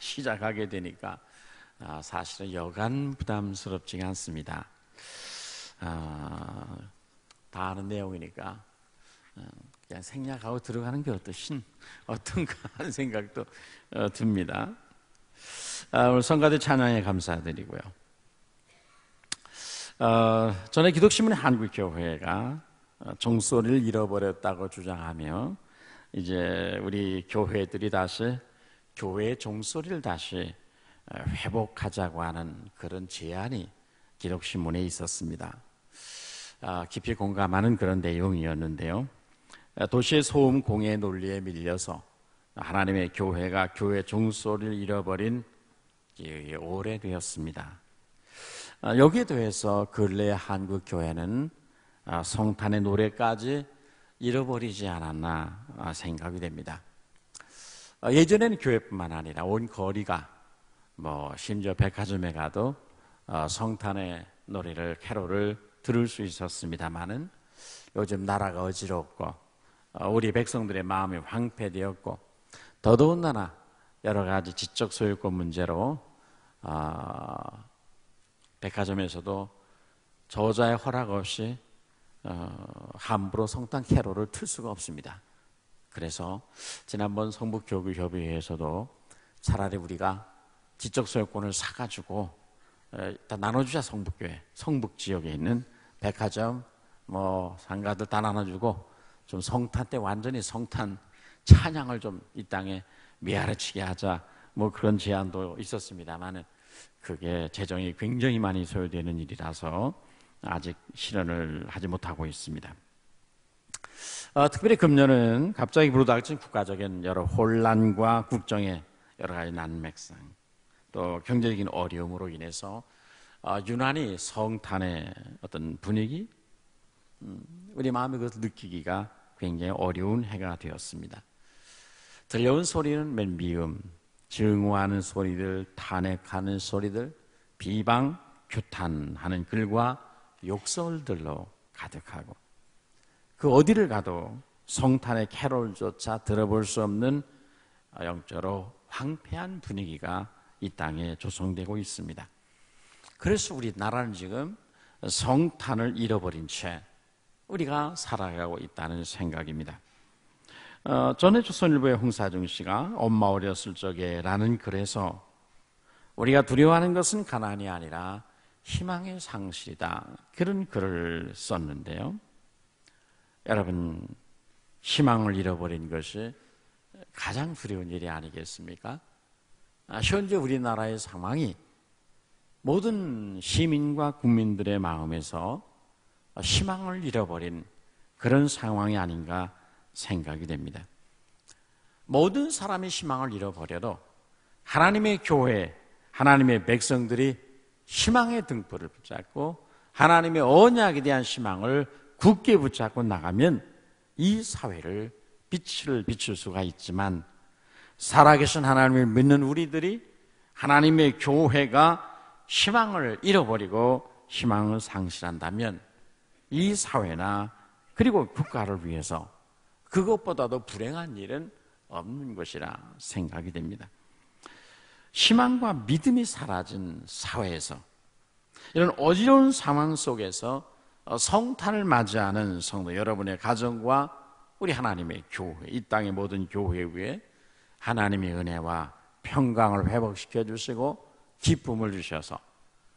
시작하게 되니까 사실은 여간 부담스럽지가 않습니다. 다 아는 내용이니까 그냥 생략하고 들어가는 게 어떤가 하는 생각도 듭니다. 오늘 성가대 찬양에 감사드리고요. 전에 기독신문의 한국교회가 종소리를 잃어버렸다고 주장하며 이제 우리 교회들이 다시 교회의 종소리를 다시 회복하자고 하는 그런 제안이 기독신문에 있었습니다. 깊이 공감하는 그런 내용이었는데요. 도시의 소음 공해 논리에 밀려서 하나님의 교회가 교회 종소리를 잃어버린 게 오래되었습니다. 여기에 더해서 근래 한국 교회는 성탄의 노래까지 잃어버리지 않았나 생각이 됩니다. 예전에는 교회뿐만 아니라 온 거리가 심지어 백화점에 가도 성탄의 노래를 캐롤을 들을 수 있었습니다만은 요즘 나라가 어지럽고 우리 백성들의 마음이 황폐되었고 더더군다나 여러 가지 지적 소유권 문제로 백화점에서도 저자의 허락 없이 함부로 성탄 캐롤을 틀 수가 없습니다. 그래서 지난번 성북교구협의회에서도 차라리 우리가 지적 소유권을 사가지고 다 나눠주자. 성북교회 성북 지역에 있는 백화점 상가들 다 나눠주고 좀 성탄 때 완전히 성탄 찬양을 좀 이 땅에 메아리치게 하자, 그런 제안도 있었습니다만은 그게 재정이 굉장히 많이 소요되는 일이라서 아직 실현을 하지 못하고 있습니다. 특별히 금년은 갑자기 불어닥친 국가적인 여러 혼란과 국정의 여러 가지 난맥상, 또 경제적인 어려움으로 인해서 유난히 성탄의 어떤 분위기, 우리 마음에 그것을 느끼기가 굉장히 어려운 해가 되었습니다. 들려온 소리는 맨 미움, 증오하는 소리들, 탄핵하는 소리들, 비방, 규탄하는 글과 욕설들로 가득하고 그 어디를 가도 성탄의 캐롤조차 들어볼 수 없는 영적으로 황폐한 분위기가 이 땅에 조성되고 있습니다. 그래서 우리나라는 지금 성탄을 잃어버린 채 우리가 살아가고 있다는 생각입니다. 전에 조선일보의 홍사중 씨가 엄마 어렸을 적에 라는 글에서 우리가 두려워하는 것은 가난이 아니라 희망의 상실이다, 그런 글을 썼는데요. 여러분, 희망을 잃어버린 것이 가장 두려운 일이 아니겠습니까? 현재 우리나라의 상황이 모든 시민과 국민들의 마음에서 희망을 잃어버린 그런 상황이 아닌가 생각이 됩니다. 모든 사람이 희망을 잃어버려도 하나님의 교회, 하나님의 백성들이 희망의 등불을 붙잡고 하나님의 언약에 대한 희망을 굳게 붙잡고 나가면 이 사회를 빛을 비출 수가 있지만, 살아계신 하나님을 믿는 우리들이 하나님의 교회가 희망을 잃어버리고 희망을 상실한다면 이 사회나 그리고 국가를 위해서 그것보다도 불행한 일은 없는 것이라 생각이 됩니다. 희망과 믿음이 사라진 사회에서, 이런 어지러운 상황 속에서 성탄을 맞이하는 성도 여러분의 가정과 우리 하나님의 교회, 이 땅의 모든 교회 위에 하나님의 은혜와 평강을 회복시켜 주시고 기쁨을 주셔서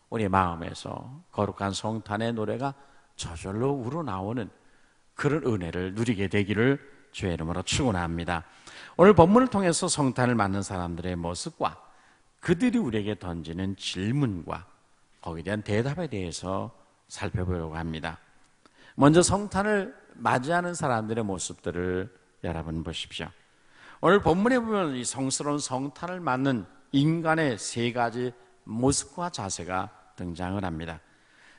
우리 마음에서 거룩한 성탄의 노래가 저절로 우러나오는 그런 은혜를 누리게 되기를 주의 이름으로 축원합니다. 오늘 본문을 통해서 성탄을 맞는 사람들의 모습과 그들이 우리에게 던지는 질문과 거기에 대한 대답에 대해서 살펴보려고 합니다. 먼저 성탄을 맞이하는 사람들의 모습들을 여러분 보십시오. 오늘 본문에 보면 이 성스러운 성탄을 맞는 인간의 세 가지 모습과 자세가 등장을 합니다.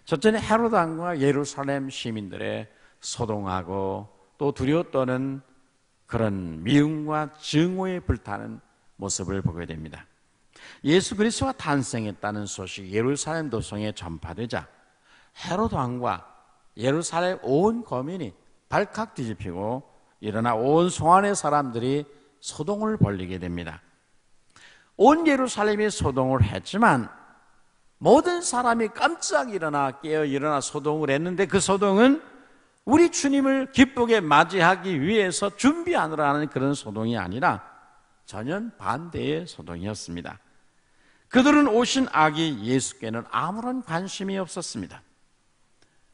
첫째는 헤로드 왕과 예루살렘 시민들의 소동하고 또 두려워 떠는 그런 미움과 증오에 불타는 모습을 보게 됩니다. 예수 그리스도가 탄생했다는 소식이 예루살렘 도성에 전파되자 헤로드 왕과 예루살렘 온 거민이 발칵 뒤집히고 일어나 온 성안의 사람들이 소동을 벌이게 됩니다. 온 예루살렘이 소동을 했지만 모든 사람이 깜짝 깨어 일어나 소동을 했는데 그 소동은 우리 주님을 기쁘게 맞이하기 위해서 준비하느라 하는 그런 소동이 아니라 전혀 반대의 소동이었습니다. 그들은 오신 아기 예수께는 아무런 관심이 없었습니다.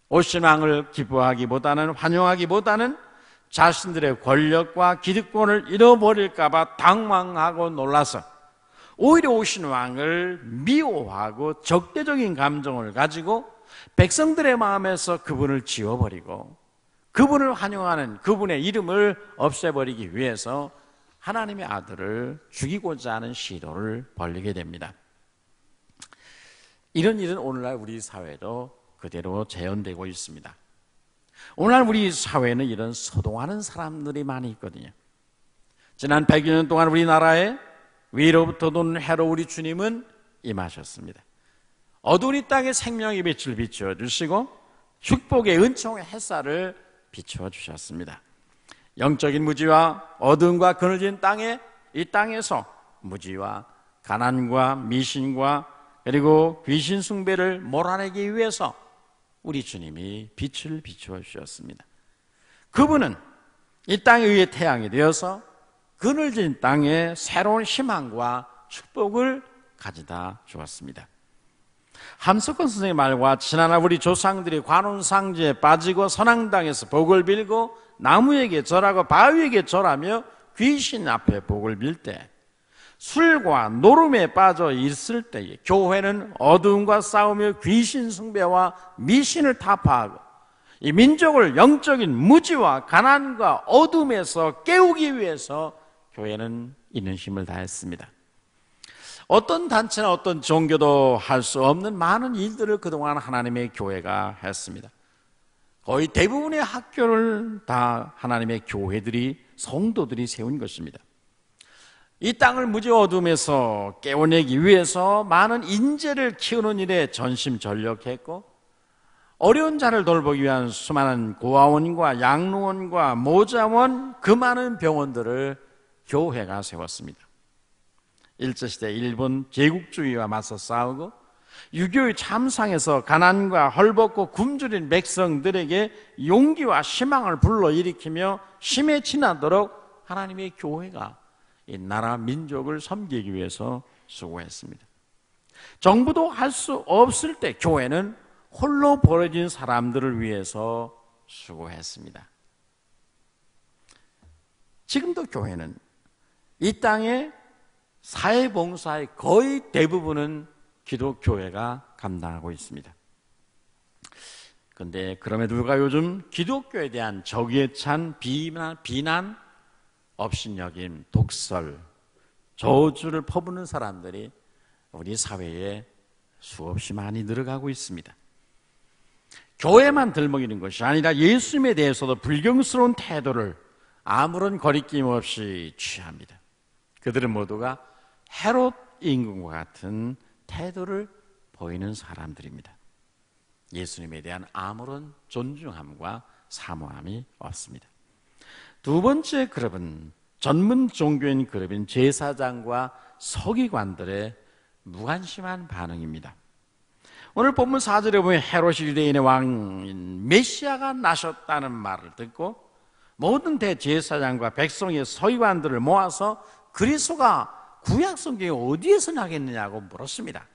오신 왕을 기뻐하기보다는 환영하기보다는 자신들의 권력과 기득권을 잃어버릴까 봐 당황하고 놀라서 오히려 오신 왕을 미워하고 적대적인 감정을 가지고 백성들의 마음에서 그분을 지워버리고 그분을 환영하는 그분의 이름을 없애버리기 위해서 하나님의 아들을 죽이고자 하는 시도를 벌이게 됩니다. 이런 일은 오늘날 우리 사회도 그대로 재현되고 있습니다. 오늘날 우리 사회에는 이런 소동하는 사람들이 많이 있거든요. 지난 100여 년 동안 우리나라에 위로부터 도는 해로 우리 주님은 임하셨습니다. 어두운 이 땅에 생명의 빛을 비추어 주시고 축복의 은총의 햇살을 비추어 주셨습니다. 영적인 무지와 어두움과 그늘진 땅에 이 땅에서 무지와 가난과 미신과 그리고 귀신 숭배를 몰아내기 위해서 우리 주님이 빛을 비추어 주셨습니다. 그분은 이 땅에 의해 태양이 되어서 그늘진 땅에 새로운 희망과 축복을 가져다 주었습니다. 함석헌 선생의 말과 지난날 우리 조상들이 관운상제에 빠지고 선앙당에서 복을 빌고 나무에게 절하고 바위에게 절하며 귀신 앞에 복을 빌 때 술과 노름에 빠져 있을 때에 교회는 어두움과 싸우며 귀신 숭배와 미신을 타파하고 이 민족을 영적인 무지와 가난과 어둠에서 깨우기 위해서 교회는 있는 힘을 다했습니다. 어떤 단체나 어떤 종교도 할 수 없는 많은 일들을 그동안 하나님의 교회가 했습니다. 거의 대부분의 학교를 다 하나님의 교회들이 성도들이 세운 것입니다. 이 땅을 무지 어둠에서 깨워내기 위해서 많은 인재를 키우는 일에 전심전력했고 어려운 자를 돌보기 위한 수많은 고아원과 양로원과 모자원 그 많은 병원들을 교회가 세웠습니다. 일제시대 일본 제국주의와 맞서 싸우고 6.25의 참상에서 가난과 헐벗고 굶주린 백성들에게 용기와 희망을 불러일으키며 힘에 지나도록 하나님의 교회가 이 나라 민족을 섬기기 위해서 수고했습니다. 정부도 할 수 없을 때 교회는 홀로 버려진 사람들을 위해서 수고했습니다. 지금도 교회는 이 땅의 사회봉사의 거의 대부분은 기독교회가 감당하고 있습니다. 그런데 그럼에도 불구하고 요즘 기독교에 대한 적의에 찬 비난, 업신여김, 독설, 저주를 퍼부는 사람들이 우리 사회에 수없이 많이 늘어가고 있습니다. 교회만 들먹이는 것이 아니라 예수님에 대해서도 불경스러운 태도를 아무런 거리낌 없이 취합니다. 그들은 모두가 헤롯 임금과 같은 태도를 보이는 사람들입니다. 예수님에 대한 아무런 존중함과 사모함이 없습니다. 두 번째 그룹은 전문 종교인 그룹인 제사장과 서기관들의 무관심한 반응입니다. 오늘 본문 4절에 보면 헤롯이 유대인의 왕인 메시아가 나셨다는 말을 듣고 모든 대제사장과 백성의 서기관들을 모아서 그리스도가 구약 성경에 어디에서 나겠느냐고 물었습니다.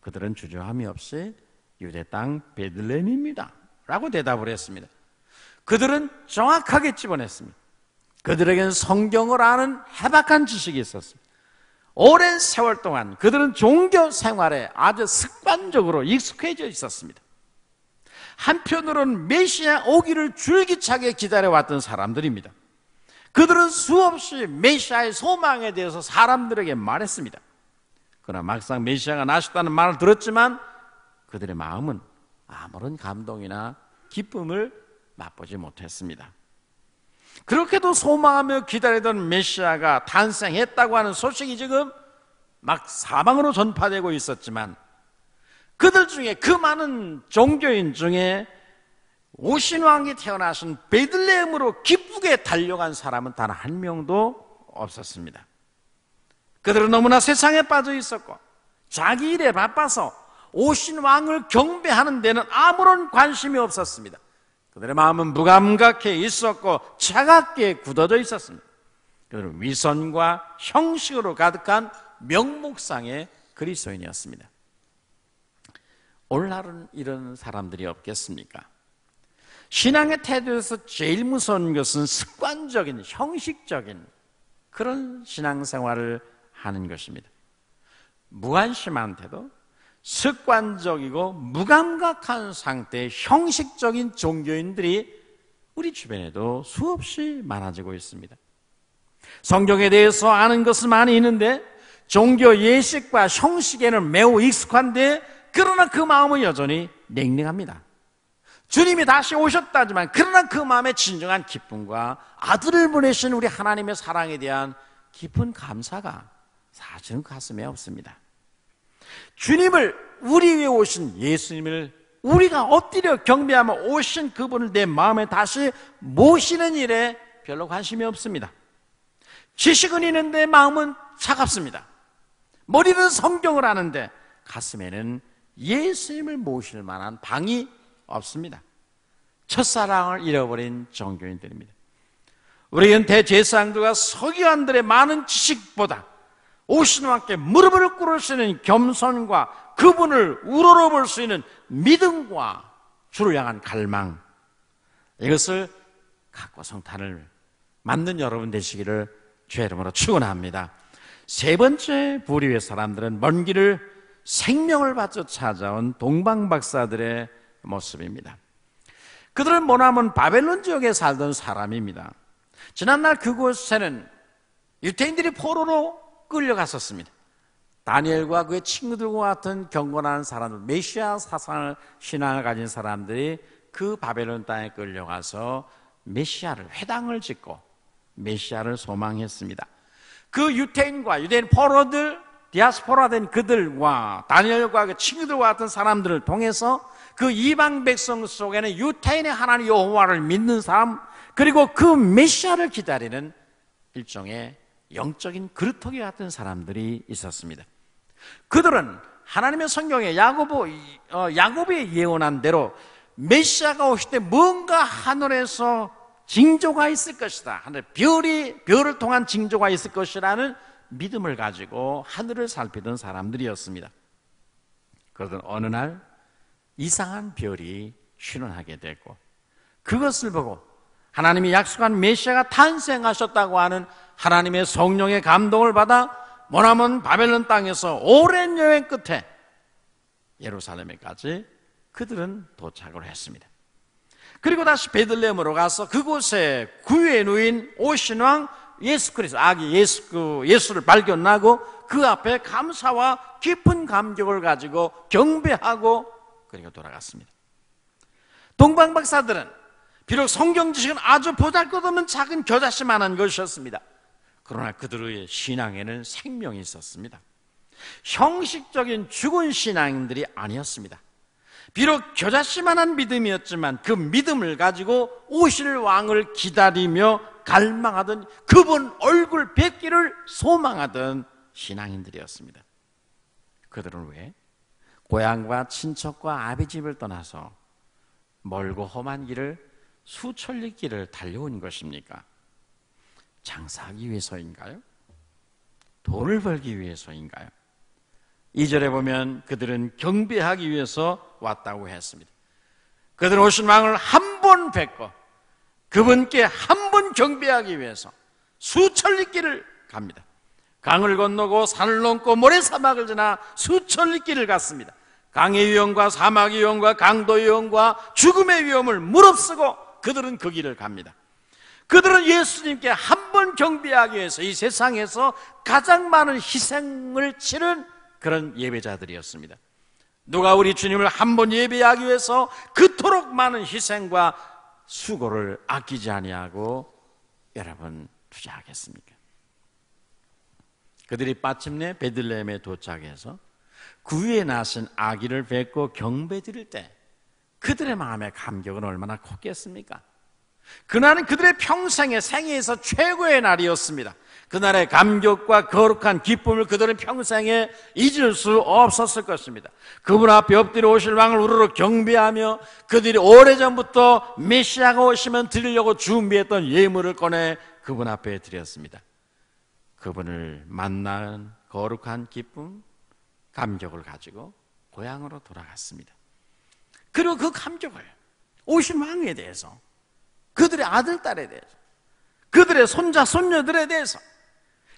그들은 주저함이 없이 유대 땅 베들레헴입니다 라고 대답을 했습니다. 그들은 정확하게 집어냈습니다. 그들에게는 성경을 아는 해박한 지식이 있었습니다. 오랜 세월 동안 그들은 종교 생활에 아주 습관적으로 익숙해져 있었습니다. 한편으로는 메시아 오기를 줄기차게 기다려왔던 사람들입니다. 그들은 수없이 메시아의 소망에 대해서 사람들에게 말했습니다. 그러나 막상 메시아가 나셨다는 말을 들었지만 그들의 마음은 아무런 감동이나 기쁨을 맛보지 못했습니다. 그렇게도 소망하며 기다리던 메시아가 탄생했다고 하는 소식이 지금 막 사방으로 전파되고 있었지만 그들 중에 그 많은 종교인 중에 오신 왕이 태어나신 베들레헴으로 기쁘게 달려간 사람은 단 한 명도 없었습니다. 그들은 너무나 세상에 빠져 있었고 자기 일에 바빠서 오신 왕을 경배하는 데는 아무런 관심이 없었습니다. 그들의 마음은 무감각해 있었고 차갑게 굳어져 있었습니다. 그들은 위선과 형식으로 가득한 명목상의 그리스도인이었습니다. 오늘날은 이런 사람들이 없겠습니까? 신앙의 태도에서 제일 무서운 것은 습관적인, 형식적인 그런 신앙생활을 하는 것입니다. 무관심한 태도, 습관적이고 무감각한 상태의 형식적인 종교인들이 우리 주변에도 수없이 많아지고 있습니다. 성경에 대해서 아는 것은 많이 있는데 종교 예식과 형식에는 매우 익숙한데 그러나 그 마음은 여전히 냉랭합니다. 주님이 다시 오셨다지만 그러나 그 마음에 진정한 기쁨과 아들을 보내신 우리 하나님의 사랑에 대한 깊은 감사가 사실은 가슴에 없습니다. 주님을 우리 위에 오신 예수님을 우리가 엎드려 경배하며 오신 그분을 내 마음에 다시 모시는 일에 별로 관심이 없습니다. 지식은 있는데 마음은 차갑습니다. 머리는 성경을 아는데 가슴에는 예수님을 모실 만한 방이 없습니다. 첫사랑을 잃어버린 종교인들입니다. 우리는 대제사장들과 서기관들의 많은 지식보다 오시는 왕께 무릎을 꿇을 수 있는 겸손과 그분을 우러러볼 수 있는 믿음과 주를 향한 갈망, 이것을 갖고 성탄을 맞는 여러분 되시기를 주의 이름으로 축원합니다. 세 번째 부류의 사람들은 먼 길을 생명을 바쳐 찾아온 동방박사들의 모습입니다. 그들은 머나먼 바벨론 지역에 살던 사람입니다. 지난날 그곳에는 유대인들이 포로로 끌려갔었습니다. 다니엘과 그의 친구들과 같은 경건한 사람들, 메시아 사상을 신앙을 가진 사람들이 그 바벨론 땅에 끌려가서 메시아를 회당을 짓고 메시아를 소망했습니다. 그 유대인과 유대인 포로들, 디아스포라 된 그들과 다니엘과 그 친구들과 같은 사람들을 통해서 그 이방 백성 속에는 유대인의 하나님 여호와를 믿는 사람, 그리고 그 메시아를 기다리는 일종의 영적인 그루터기 같은 사람들이 있었습니다. 그들은 하나님의 성경에 야곱이 예언한 대로 메시아가 오실 때 뭔가 하늘에서 징조가 있을 것이다, 하늘 별을 통한 징조가 있을 것이라는 믿음을 가지고 하늘을 살피던 사람들이었습니다. 그러던 어느 날 이상한 별이 출현하게 되고 그것을 보고 하나님이 약속한 메시아가 탄생하셨다고 하는 하나님의 성령의 감동을 받아 머나먼 바벨론 땅에서 오랜 여행 끝에 예루살렘에까지 그들은 도착을 했습니다. 그리고 다시 베들레헴으로 가서 그곳에 구유에 누인 오신 왕 예수 그리스도, 아기 예수를 발견하고 그 앞에 감사와 깊은 감격을 가지고 경배하고 그리고 돌아갔습니다. 동방박사들은 비록 성경 지식은 아주 보잘것없는 작은 겨자씨만한 것이었습니다. 그러나 그들의 신앙에는 생명이 있었습니다. 형식적인 죽은 신앙인들이 아니었습니다. 비록 겨자씨만한 믿음이었지만 그 믿음을 가지고 오실 왕을 기다리며 갈망하던, 그분 얼굴 뵙기를 소망하던 신앙인들이었습니다. 그들은 왜 고향과 친척과 아비집을 떠나서 멀고 험한 길을, 수천리 길을 달려온 것입니까? 장사하기 위해서인가요? 돈을 벌기 위해서인가요? 2절에 보면 그들은 경배하기 위해서 왔다고 했습니다. 그들은 오신 왕을 한 번 뵙고 그분께 한 번 경배하기 위해서 수천리 길을 갑니다. 강을 건너고 산을 넘고 모래사막을 지나 수천리 길을 갔습니다. 강의 위험과 사막의 위험과 강도의 위험과 죽음의 위험을 무릅쓰고 그들은 그 길을 갑니다. 그들은 예수님께 한 번 경배하기 위해서 이 세상에서 가장 많은 희생을 치른 그런 예배자들이었습니다. 누가 우리 주님을 한 번 예배하기 위해서 그토록 많은 희생과 수고를 아끼지 아니하고 여러분 투자하겠습니까? 그들이 마침내 베들레헴에 도착해서 구유에 나신 아기를 뵙고 경배드릴 때 그들의 마음의 감격은 얼마나 컸겠습니까? 그날은 그들의 평생의 생애에서 최고의 날이었습니다. 그날의 감격과 거룩한 기쁨을 그들은 평생에 잊을 수 없었을 것입니다. 그분 앞에 엎드려 오실 왕을 우르르 경배하며 그들이 오래전부터 메시아가 오시면 드리려고 준비했던 예물을 꺼내 그분 앞에 드렸습니다. 그분을 만난 거룩한 기쁨, 감격을 가지고 고향으로 돌아갔습니다. 그리고 그 감격을 오신 왕에 대해서, 그들의 아들, 딸에 대해서, 그들의 손자, 손녀들에 대해서,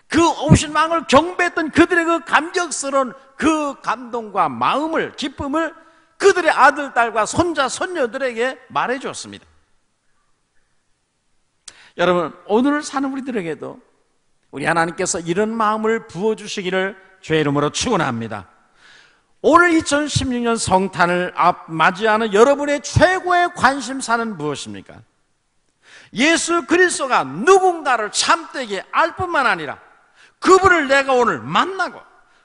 그 오신 왕을 경배했던 그들의 그 감격스러운 그 감동과 마음을, 기쁨을 그들의 아들, 딸과 손자, 손녀들에게 말해주었습니다. 여러분, 오늘 사는 우리들에게도 우리 하나님께서 이런 마음을 부어주시기를 주의 이름으로 축원합니다. 오늘 2016년 성탄을 맞이하는 여러분의 최고의 관심사는 무엇입니까? 예수 그리스도가 누군가를 참되게 알 뿐만 아니라 그분을 내가 오늘 만나고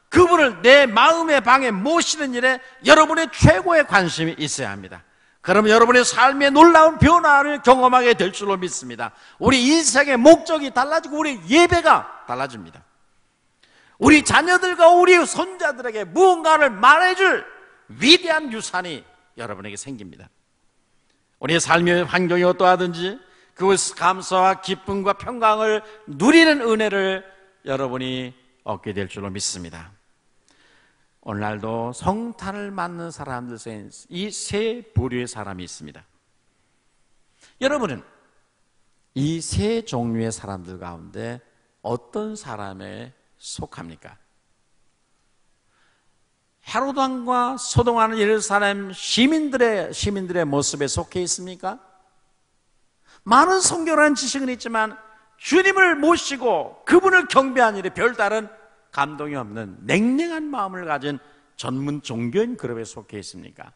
그분을 내 마음의 방에 모시는 일에 여러분의 최고의 관심이 있어야 합니다. 그러면 여러분의 삶의 놀라운 변화를 경험하게 될 줄로 믿습니다. 우리 인생의 목적이 달라지고 우리 예배가 달라집니다. 우리 자녀들과 우리 손자들에게 무언가를 말해줄 위대한 유산이 여러분에게 생깁니다. 우리의 삶의 환경이 어떠하든지 그 감사와 기쁨과 평강을 누리는 은혜를 여러분이 얻게 될 줄로 믿습니다. 오늘날도 성탄을 맞는 사람들 중에 이 세 부류의 사람이 있습니다. 여러분은 이 세 종류의 사람들 가운데 어떤 사람에 속합니까? 헤롯 왕과 소동하는 예루살렘 시민들의 모습에 속해 있습니까? 많은 성경이라는 지식은 있지만 주님을 모시고 그분을 경배한 일에 별다른 감동이 없는 냉랭한 마음을 가진 전문 종교인 그룹에 속해 있습니까?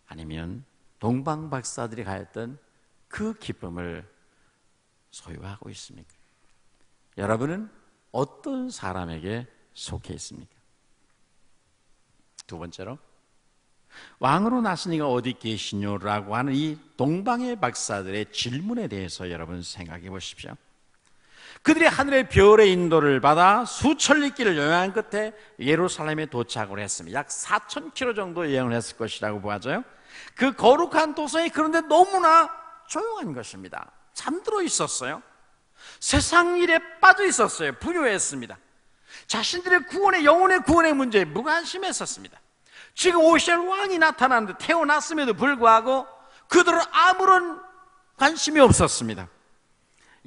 아니면 동방 박사들이 가졌던 그 기쁨을 소유하고 있습니까? 여러분은 어떤 사람에게 속해 있습니까? 두 번째로, 왕으로 나시니가 어디 계시뇨라고 하는 이 동방의 박사들의 질문에 대해서 여러분 생각해 보십시오. 그들이 하늘의 별의 인도를 받아 수천리 길을 여행한 끝에 예루살렘에 도착을 했습니다. 약 4,000km 정도 여행을 했을 것이라고 보아져요. 그 거룩한 도성이 그런데 너무나 조용한 것입니다. 잠들어 있었어요. 세상 일에 빠져 있었어요. 분유했습니다. 자신들의 구원의, 영혼의 구원의 문제에 무관심했었습니다. 지금 오실 왕이 나타났는데 태어났음에도 불구하고 그들은 아무런 관심이 없었습니다.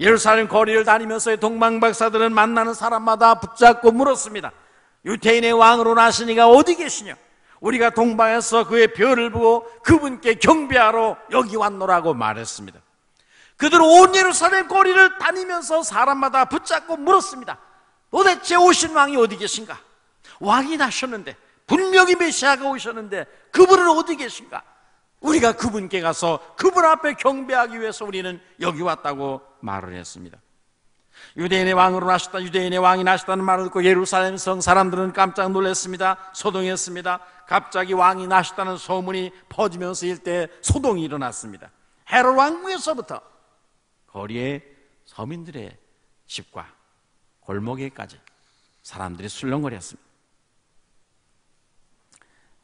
예루살렘 거리를 다니면서 동방 박사들은 만나는 사람마다 붙잡고 물었습니다. 유대인의 왕으로 나시니가 어디 계시냐? 우리가 동방에서 그의 별을 보고 그분께 경배하러 여기 왔노라고 말했습니다. 그들은 온 예루살렘 거리를 다니면서 사람마다 붙잡고 물었습니다. 도대체 오신 왕이 어디 계신가? 왕이 나셨는데, 분명히 메시아가 오셨는데 그분은 어디 계신가? 우리가 그분께 가서 그분 앞에 경배하기 위해서 우리는 여기 왔다고 말을 했습니다. 유대인의 왕으로 나셨다, 유대인의 왕이 나셨다는 말을 듣고 예루살렘 성 사람들은 깜짝 놀랐습니다. 소동했습니다. 갑자기 왕이 나셨다는 소문이 퍼지면서 일대에 소동이 일어났습니다. 헤롯 왕궁에서부터 거리의 서민들의 집과 골목에까지 사람들이 술렁거렸습니다.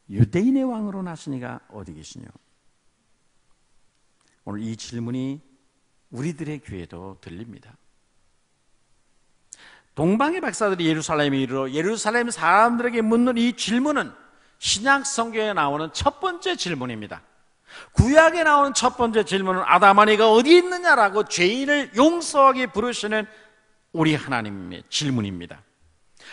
유대인의 왕으로 나시니가 어디 계시냐? 오늘 이 질문이 우리들의 귀에도 들립니다. 동방의 박사들이 예루살렘에 이르러 예루살렘 사람들에게 묻는 이 질문은 신약 성경에 나오는 첫 번째 질문입니다. 구약에 나오는 첫 번째 질문은 아담아니가 어디 있느냐라고 죄인을 용서하게 부르시는 우리 하나님의 질문입니다.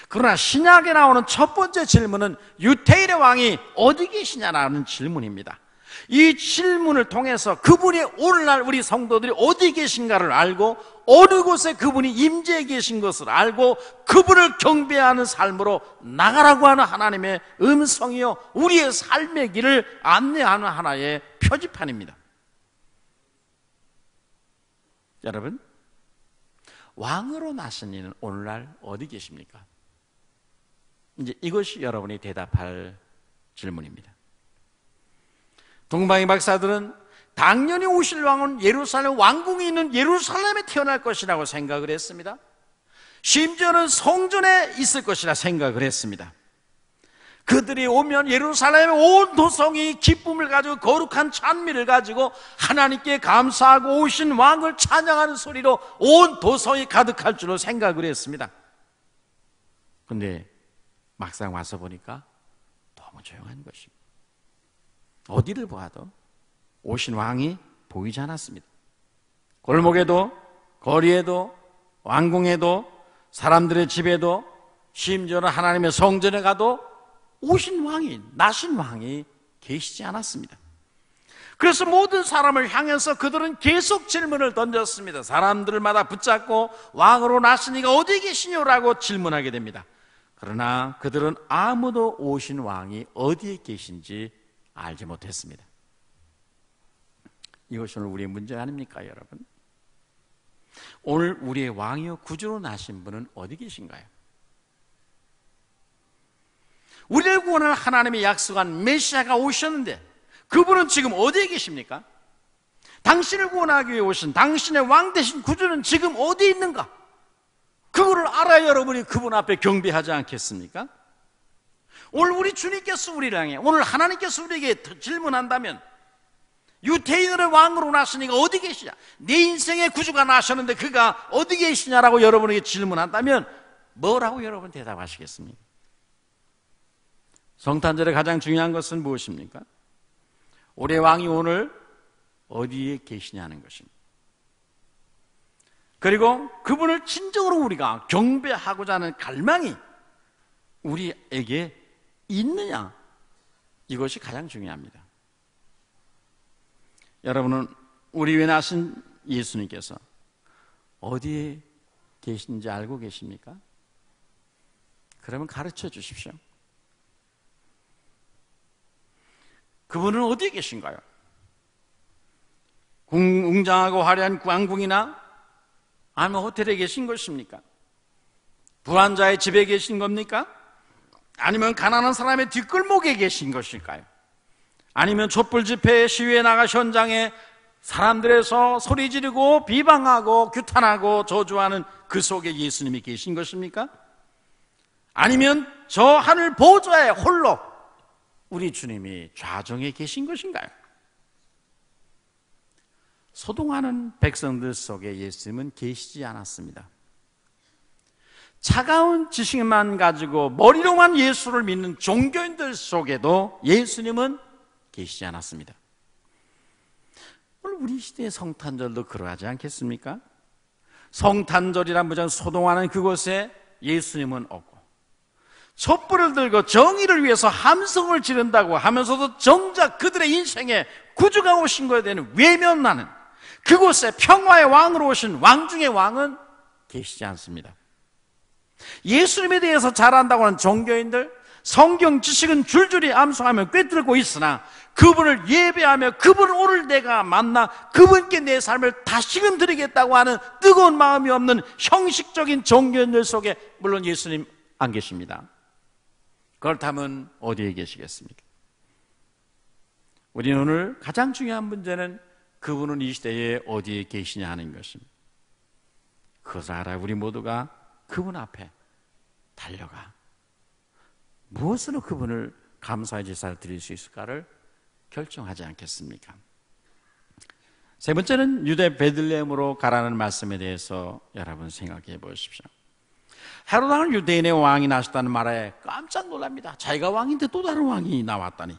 그러나 신약에 나오는 첫 번째 질문은 유대인의 왕이 어디 계시냐라는 질문입니다. 이 질문을 통해서 그분이 오늘날 우리 성도들이 어디 계신가를 알고 어느 곳에 그분이 임재해 계신 것을 알고 그분을 경배하는 삶으로 나가라고 하는 하나님의 음성이요, 우리의 삶의 길을 안내하는 하나의 표지판입니다. 여러분, 왕으로 나신 이는 오늘날 어디 계십니까? 이제 이것이 여러분이 대답할 질문입니다. 동방의 박사들은 당연히 오실 왕은 예루살렘 왕궁이 있는 예루살렘에 태어날 것이라고 생각을 했습니다. 심지어는 성전에 있을 것이라 생각을 했습니다. 그들이 오면 예루살렘의 온 도성이 기쁨을 가지고 거룩한 찬미를 가지고 하나님께 감사하고 오신 왕을 찬양하는 소리로 온 도성이 가득할 줄로 생각을 했습니다. 그런데 막상 와서 보니까 너무 조용한 것입니다. 어디를 보아도 오신 왕이 보이지 않았습니다. 골목에도, 거리에도, 왕궁에도, 사람들의 집에도, 심지어는 하나님의 성전에 가도 오신 왕이, 나신 왕이 계시지 않았습니다. 그래서 모든 사람을 향해서 그들은 계속 질문을 던졌습니다. 사람들마다 붙잡고 왕으로 나신 이가 어디 계시냐라고 질문하게 됩니다. 그러나 그들은 아무도 오신 왕이 어디에 계신지 알지 못했습니다. 이것이 오늘 우리의 문제 아닙니까, 여러분? 오늘 우리의 왕이요 구주로 나신 분은 어디 계신가요? 우리를 구원할 하나님의 약속한 메시아가 오셨는데 그분은 지금 어디에 계십니까? 당신을 구원하기 위해 오신 당신의 왕 되신 구주는 지금 어디에 있는가? 그거를 알아야 여러분이 그분 앞에 경배하지 않겠습니까? 오늘 우리 주님께서 우리를 향해, 오늘 하나님께서 우리에게 질문한다면 유대인들의 왕으로 나시니가 어디 계시냐? 내 인생의 구주가 나셨는데 그가 어디 계시냐라고 여러분에게 질문한다면 뭐라고 여러분 대답하시겠습니까? 성탄절의 가장 중요한 것은 무엇입니까? 우리의 왕이 오늘 어디에 계시냐는 것입니다. 그리고 그분을 진정으로 우리가 경배하고자 하는 갈망이 우리에게 있느냐, 이것이 가장 중요합니다. 여러분은 우리 위에 나신 예수님께서 어디에 계신지 알고 계십니까? 그러면 가르쳐 주십시오. 그분은 어디에 계신가요? 웅장하고 화려한 왕궁이나 아니면 호텔에 계신 것입니까? 부한 자의 집에 계신 겁니까? 아니면 가난한 사람의 뒷골목에 계신 것일까요? 아니면 촛불 집회 시위에 나가 현장에 사람들에서 소리 지르고 비방하고 규탄하고 저주하는 그 속에 예수님이 계신 것입니까? 아니면 저 하늘 보좌에 홀로 우리 주님이 좌정에 계신 것인가요? 소동하는 백성들 속에 예수님은 계시지 않았습니다. 차가운 지식만 가지고 머리로만 예수를 믿는 종교인들 속에도 예수님은 계시지 않았습니다. 오늘 우리 시대의 성탄절도 그러하지 않겠습니까? 성탄절이란 무정 소동하는 그곳에 예수님은 없고, 촛불을 들고 정의를 위해서 함성을 지른다고 하면서도 정작 그들의 인생에 구주가 오신 것에 대한 외면하는 그곳에 평화의 왕으로 오신 왕 중의 왕은 계시지 않습니다. 예수님에 대해서 잘 안다고 하는 종교인들, 성경 지식은 줄줄이 암송하며 꿰뚫고 있으나 그분을 예배하며 그분을 오늘 내가 만나 그분께 내 삶을 다시금 드리겠다고 하는 뜨거운 마음이 없는 형식적인 종교인들 속에 물론 예수님 안 계십니다. 그렇다면 어디에 계시겠습니까? 우리는 오늘 가장 중요한 문제는 그분은 이 시대에 어디에 계시냐 하는 것입니다. 그것을 알아 우리 모두가 그분 앞에 달려가 무엇으로 그분을 감사의 제사를 드릴 수 있을까를 결정하지 않겠습니까? 세 번째는 유대 베들레헴으로 가라는 말씀에 대해서 여러분 생각해 보십시오. 헤롯 왕은 유대인의 왕이 나셨다는 말에 깜짝 놀랍니다. 자기가 왕인데 또 다른 왕이 나왔다니.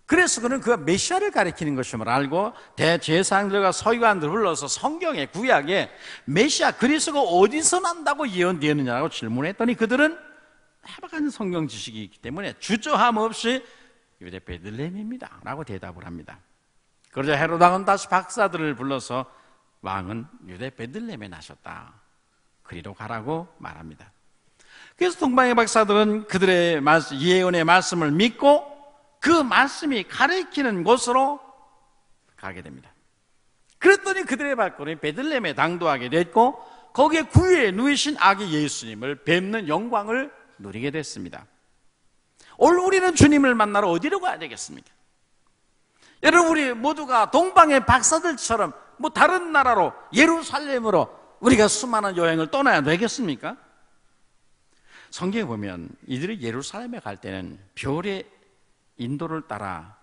그래서 그는 그가 메시아를 가리키는 것임을 알고 대제사장들과 서기관들을 불러서 성경에 구약에 메시아 그리스도가 어디서 난다고 예언되었느냐고 질문했더니 그들은 해박한 성경 지식이 있기 때문에 주저함 없이 유대 베들레헴입니다 라고 대답을 합니다. 그러자 헤롯 왕은 다시 박사들을 불러서 왕은 유대 베들레헴에 나셨다, 그리로 가라고 말합니다. 그래서 동방의 박사들은 그들의 예언의 말씀을 믿고 그 말씀이 가리키는 곳으로 가게 됩니다. 그랬더니 그들의 발걸음이 베들레헴에 당도하게 됐고 거기에 구유에 누이신 아기 예수님을 뵙는 영광을 누리게 됐습니다. 오늘 우리는 주님을 만나러 어디로 가야 되겠습니까? 여러분, 우리 모두가 동방의 박사들처럼 다른 나라로 예루살렘으로 우리가 수많은 여행을 떠나야 되겠습니까? 성경에 보면 이들이 예루살렘에 갈 때는 별의 인도를 따라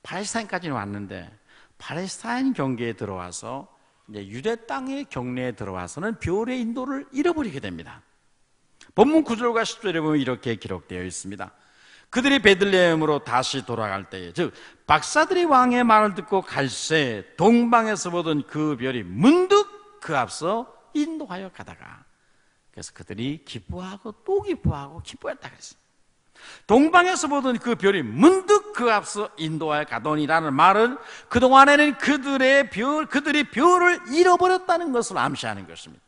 팔레스타인까지 왔는데 팔레스타인 경계에 들어와서 이제 유대 땅의 경내에 들어와서는 별의 인도를 잃어버리게 됩니다. 본문 9절과 10절에 보면 이렇게 기록되어 있습니다. 그들이 베들레헴으로 다시 돌아갈 때에, 즉 박사들이 왕의 말을 듣고 갈새 동방에서 보던 그 별이 문득 그 앞서 인도하여 가다가, 그래서 그들이 기뻐하고 또 기뻐하고 기뻐했다 그랬어요. 동방에서 보던 그 별이 문득 그 앞서 인도하여 가더니라는 말은 그동안에는 그들이 별을 잃어버렸다는 것을 암시하는 것입니다.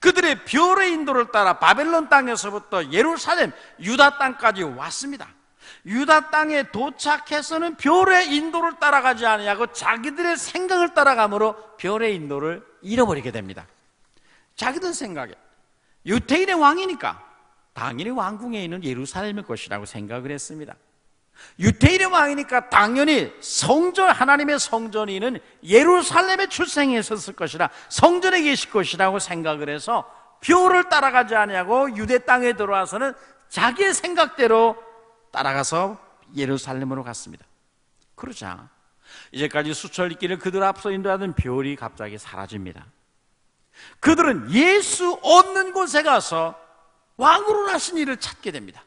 그들의 별의 인도를 따라 바벨론 땅에서부터 예루살렘, 유다 땅까지 왔습니다. 유다 땅에 도착해서는 별의 인도를 따라가지 아니하고 자기들의 생각을 따라가므로 별의 인도를 잃어버리게 됩니다. 자기들 생각에 유태인의 왕이니까 당연히 왕궁에 있는 예루살렘일 것이라고 생각을 했습니다. 유태인의 왕이니까 당연히 성전, 하나님의 성전이 있는 예루살렘에 출생했었을 것이라, 성전에 계실 것이라고 생각을 해서 별을 따라가지 아니하고 유대 땅에 들어와서는 자기의 생각대로 따라가서 예루살렘으로 갔습니다. 그러자 이제까지 수천리 길을 그들 앞서 인도하던 별이 갑자기 사라집니다. 그들은 예수 없는 곳에 가서 왕으로 나신 이를 찾게 됩니다.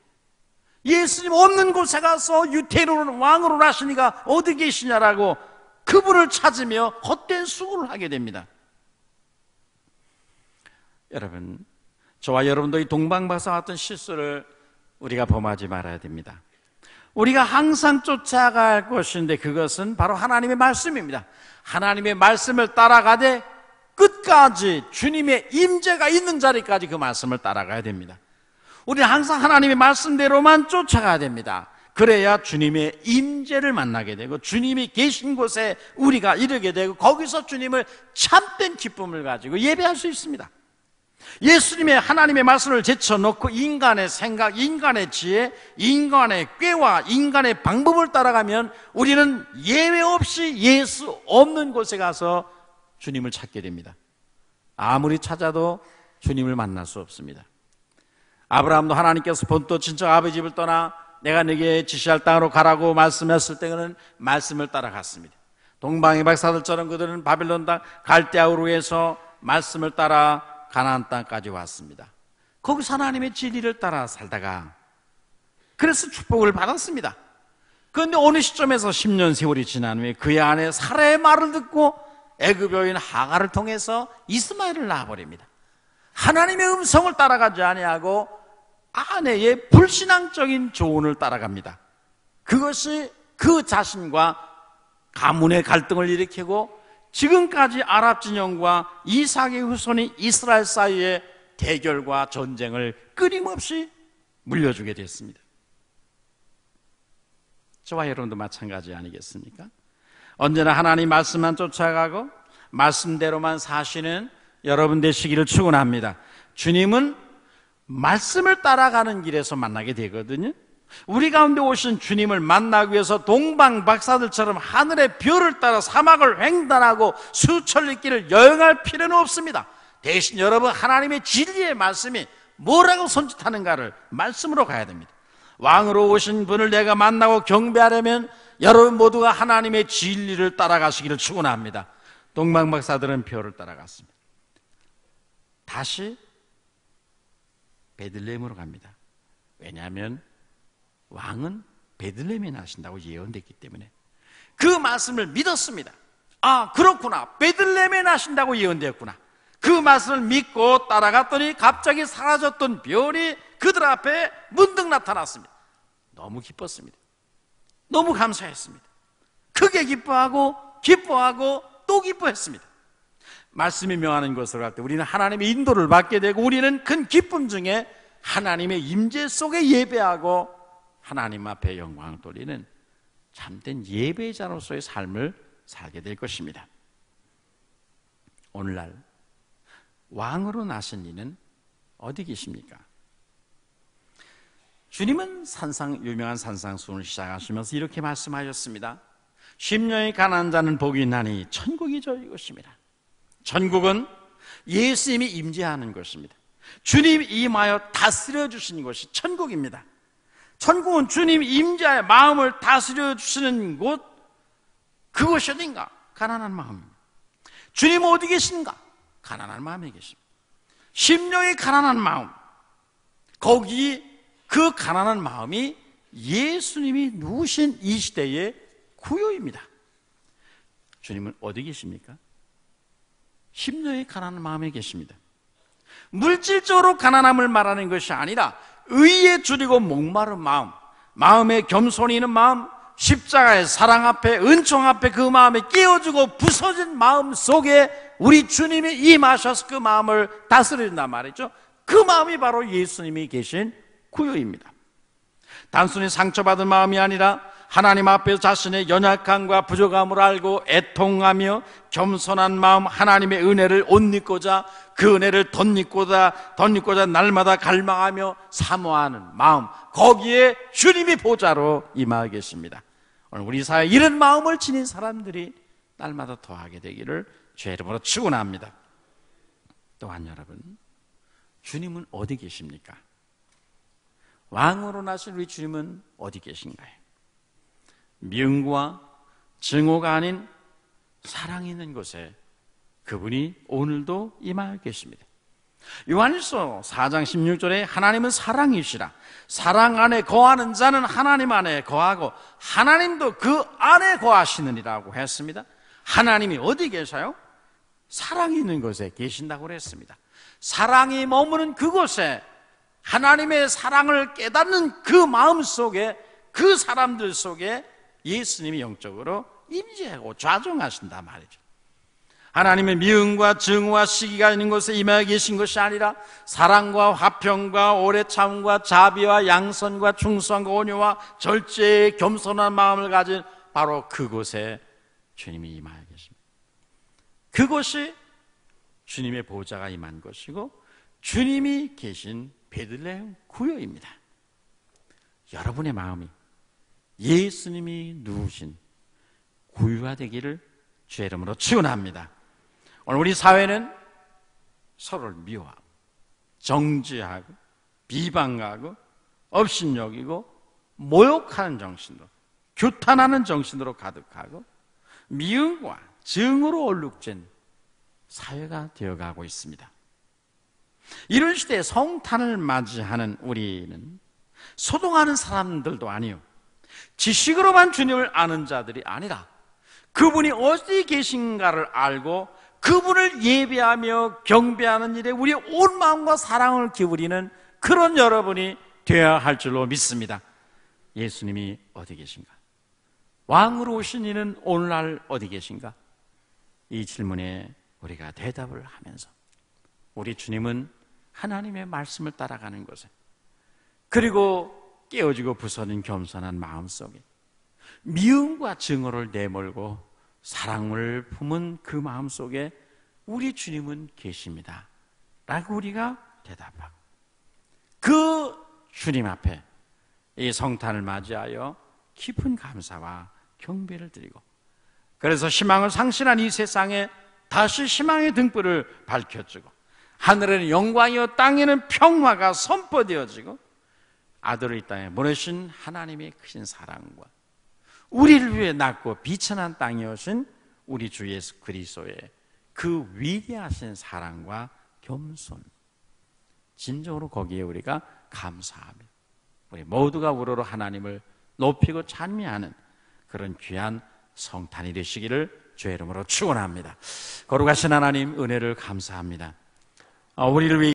예수님 없는 곳에 가서 유태인으로는 왕으로 나신 이가 어디 계시냐라고 그분을 찾으며 헛된 수고를 하게 됩니다. 여러분, 저와 여러분도 이 동방박사 같은 실수를 우리가 범하지 말아야 됩니다. 우리가 항상 쫓아갈 것인데 그것은 바로 하나님의 말씀입니다. 하나님의 말씀을 따라가되 끝까지 주님의 임재가 있는 자리까지 그 말씀을 따라가야 됩니다. 우리는 항상 하나님의 말씀대로만 쫓아가야 됩니다. 그래야 주님의 임재를 만나게 되고 주님이 계신 곳에 우리가 이르게 되고 거기서 주님을 참된 기쁨을 가지고 예배할 수 있습니다. 예수님의 하나님의 말씀을 제쳐놓고 인간의 생각, 인간의 지혜, 인간의 꾀와 인간의 방법을 따라가면 우리는 예외 없이 예수 없는 곳에 가서 주님을 찾게 됩니다. 아무리 찾아도 주님을 만날 수 없습니다. 아브라함도 하나님께서 본토 친척 아버지 집을 떠나 내가 네게 지시할 땅으로 가라고 말씀했을 때는 말씀을 따라갔습니다. 동방의 박사들처럼 그들은 바빌론 땅 갈대아우르에서 말씀을 따라 가나안 땅까지 왔습니다. 거기서 하나님의 진리를 따라 살다가 그래서 축복을 받았습니다. 그런데 어느 시점에서 10년 세월이 지난 후에 그의 아내 사라의 말을 듣고 애굽 여인 하갈을 통해서 이스마엘을 낳아버립니다. 하나님의 음성을 따라가지 아니하고 아내의 불신앙적인 조언을 따라갑니다. 그것이 그 자신과 가문의 갈등을 일으키고 지금까지 아랍 진영과 이삭의 후손인 이스라엘 사이의 대결과 전쟁을 끊임없이 물려주게 됐습니다. 저와 여러분도 마찬가지 아니겠습니까? 언제나 하나님 말씀만 쫓아가고 말씀대로만 사시는 여러분 되시기를 축원합니다. 주님은 말씀을 따라가는 길에서 만나게 되거든요. 우리 가운데 오신 주님을 만나기 위해서 동방 박사들처럼 하늘의 별을 따라 사막을 횡단하고 수천리 길을 여행할 필요는 없습니다. 대신 여러분 하나님의 진리의 말씀이 뭐라고 손짓하는가를 말씀으로 가야 됩니다. 왕으로 오신 분을 내가 만나고 경배하려면 여러분 모두가 하나님의 진리를 따라가시기를 축원합니다. 동방 박사들은 별을 따라갔습니다. 다시 베들레헴으로 갑니다. 왜냐하면 왕은 베들레헴에 나신다고 예언됐기 때문에 그 말씀을 믿었습니다. 아, 그렇구나. 베들레헴에 나신다고 예언되었구나. 그 말씀을 믿고 따라갔더니 갑자기 사라졌던 별이 그들 앞에 문득 나타났습니다. 너무 기뻤습니다. 너무 감사했습니다. 크게 기뻐하고 또 기뻐했습니다. 말씀이 명하는 곳으로 갈 때 우리는 하나님의 인도를 받게 되고 우리는 큰 기쁨 중에 하나님의 임재 속에 예배하고 하나님 앞에 영광을 돌리는 참된 예배자로서의 삶을 살게 될 것입니다. 오늘날 왕으로 나신 이는 어디 계십니까? 주님은 유명한 산상수훈을 시작하시면서 이렇게 말씀하셨습니다. 심령이 가난한 자는 복이 있나니 천국이 저희 것입니다. 천국은 예수님이 임재하는 것입니다. 주님 임하여 다스려 주시는 것이 천국입니다. 천국은 주님 임재하여 마음을 다스려 주시는 곳, 그것이 어딘가? 가난한 마음입니다. 주님 어디 계신가? 가난한 마음에 계십니다. 심령이 가난한 마음, 거기 그 가난한 마음이 예수님이 누우신 이 시대의 구요입니다. 주님은 어디 계십니까? 심령이 가난한 마음에 계십니다. 물질적으로 가난함을 말하는 것이 아니라 의에 줄이고 목마른 마음, 마음에 겸손이 있는 마음, 십자가의 사랑 앞에, 은총 앞에 그 마음에 깨어지고 부서진 마음 속에 우리 주님이 임하셔서 그 마음을 다스린단 말이죠. 그 마음이 바로 예수님이 계신 구요입니다. 단순히 상처받은 마음이 아니라 하나님 앞에서 자신의 연약함과 부족함을 알고 애통하며 겸손한 마음, 하나님의 은혜를 옷 입고자, 그 은혜를 덧입고자 날마다 갈망하며 사모하는 마음, 거기에 주님이 보좌로 임하고 계십니다. 오늘 우리 사회에 이런 마음을 지닌 사람들이 날마다 더하게 되기를 주의 이름으로 축원합니다. 또한 여러분, 주님은 어디 계십니까? 왕으로 나신 우리 주님은 어디 계신가요? 미움과 증오가 아닌 사랑이 있는 곳에 그분이 오늘도 임하여 계십니다. 요한일서 4장 16절에 하나님은 사랑이시라, 사랑 안에 거하는 자는 하나님 안에 거하고 하나님도 그 안에 거하시느니라고 했습니다. 하나님이 어디 계셔요? 사랑이 있는 곳에 계신다고 그랬습니다. 사랑이 머무는 그곳에, 하나님의 사랑을 깨닫는 그 마음 속에, 그 사람들 속에 예수님이 영적으로 임재하고 좌정하신단 말이죠. 하나님의 미움과 증오와 시기가 있는 곳에 임하여 계신 것이 아니라 사랑과 화평과 오래 참음과 자비와 양선과 충성과 온유와 절제의 겸손한 마음을 가진 바로 그곳에 주님이 임하여 계십니다. 그곳이 주님의 보좌가 임한 것이고 주님이 계신 베들레헴 구요입니다. 여러분의 마음이 예수님이 누우신 구유가 되기를 주의 이름으로 축원합니다. 오늘 우리 사회는 서로를 미워하고 정죄하고 비방하고 업신여기고 모욕하는 정신으로, 규탄하는 정신으로 가득하고 미움과 증오로 얼룩진 사회가 되어가고 있습니다. 이런 시대에 성탄을 맞이하는 우리는 소동하는 사람들도 아니요, 지식으로만 주님을 아는 자들이 아니라 그분이 어디 계신가를 알고 그분을 예배하며 경배하는 일에 우리의 온 마음과 사랑을 기울이는 그런 여러분이 되어야 할 줄로 믿습니다. 예수님이 어디 계신가? 왕으로 오신 이는 오늘날 어디 계신가? 이 질문에 우리가 대답을 하면서 우리 주님은 하나님의 말씀을 따라가는 것에, 그리고 깨어지고 부서진 겸손한 마음 속에 미움과 증오를 내몰고 사랑을 품은 그 마음 속에 우리 주님은 계십니다 라고 우리가 대답하고, 그 주님 앞에 이 성탄을 맞이하여 깊은 감사와 경배를 드리고, 그래서 희망을 상실한 이 세상에 다시 희망의 등불을 밝혀주고, 하늘에는 영광이요 땅에는 평화가 선포되어지고, 아들을 이 땅에 보내신 하나님의 크신 사랑과 우리를 위해 낳고 비천한 땅에 오신 우리 주 예수 그리스도의 그 위대하신 사랑과 겸손, 진정으로 거기에 우리가 감사하며 우리 모두가 우러러 하나님을 높이고 찬미하는 그런 귀한 성탄이 되시기를 주의 이름으로 축원합니다. 거룩하신 하나님, 은혜를 감사합니다. 우리를 위해